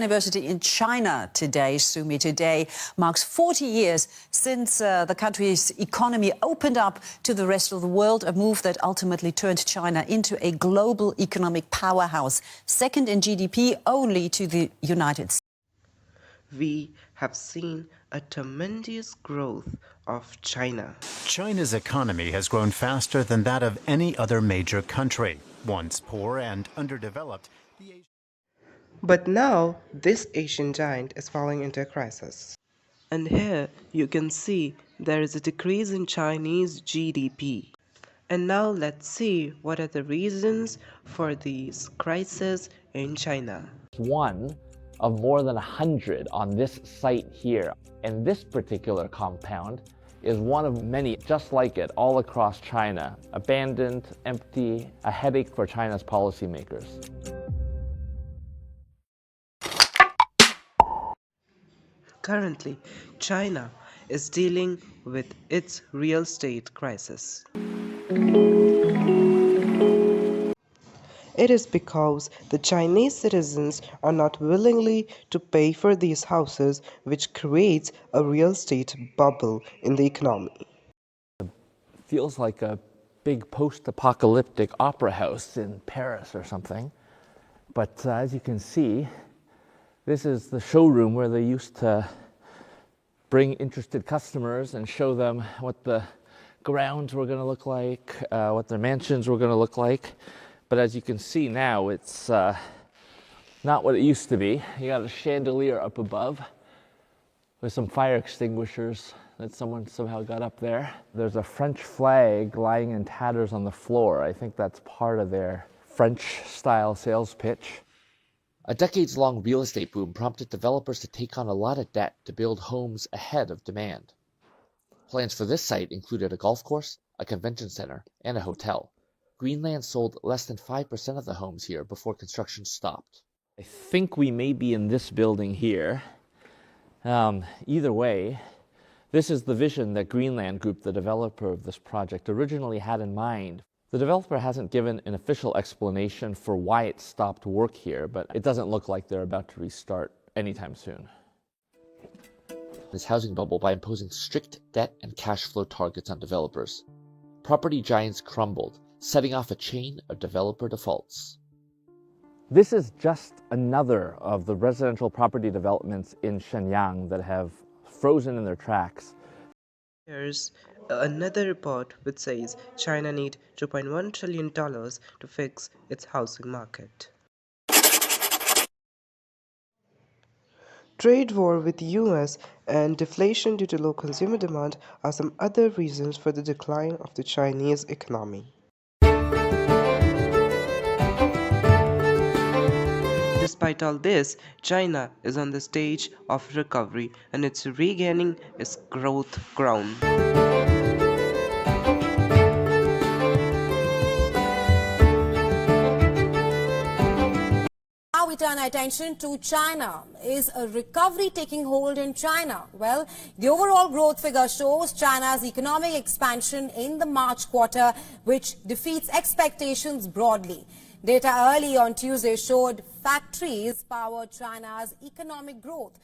anniversary in China today, Sumi. Today marks 40 years since the country's economy opened up to the rest of the world, a move that ultimately turned China into a global economic powerhouse, second in GDP only to the United States. We have seen a tremendous growth of China. China's economy has grown faster than that of any other major country. Once poor and underdeveloped, But now this Asian giant is falling into a crisis. And here you can see there is a decrease in Chinese GDP. And now let's see what are the reasons for these crises in China. One of more than 100 on this site here. And this particular compound is one of many just like it all across China. Abandoned, empty, a headache for China's policymakers. Currently, China is dealing with its real estate crisis. It is because the Chinese citizens are not willingly to pay for these houses, which creates a real estate bubble in the economy. Feels like a big post-apocalyptic opera house in Paris or something. But as you can see, this is the showroom where they used to bring interested customers and show them what the grounds were going to look like, what their mansions were going to look like. But as you can see now, it's not what it used to be. You got a chandelier up above with some fire extinguishers that someone somehow got up there. There's a French flag lying in tatters on the floor. I think that's part of their French-style sales pitch. A decades-long real estate boom prompted developers to take on a lot of debt to build homes ahead of demand. Plans for this site included a golf course, a convention center, and a hotel. Greenland sold less than 5% of the homes here before construction stopped. I think we may be in this building here. Either way, this is the vision that Greenland Group, the developer of this project, originally had in mind. The developer hasn't given an official explanation for why it stopped work here, but it doesn't look like they're about to restart anytime soon. This housing bubble by imposing strict debt and cash flow targets on developers. Property giants crumbled, setting off a chain of developer defaults. This is just another of the residential property developments in Shenyang that have frozen in their tracks. Here's another report which says China needs $2.1 trillion to fix its housing market. Trade war with the US and deflation due to low consumer demand are some other reasons for the decline of the Chinese economy. Despite all this, China is on the stage of recovery and it's regaining its growth ground. Now we turn our attention to China. Is a recovery taking hold in China? Well, the overall growth figure shows China's economic expansion in the March quarter, which defeats expectations broadly. Data early on Tuesday showed factories powered China's economic growth.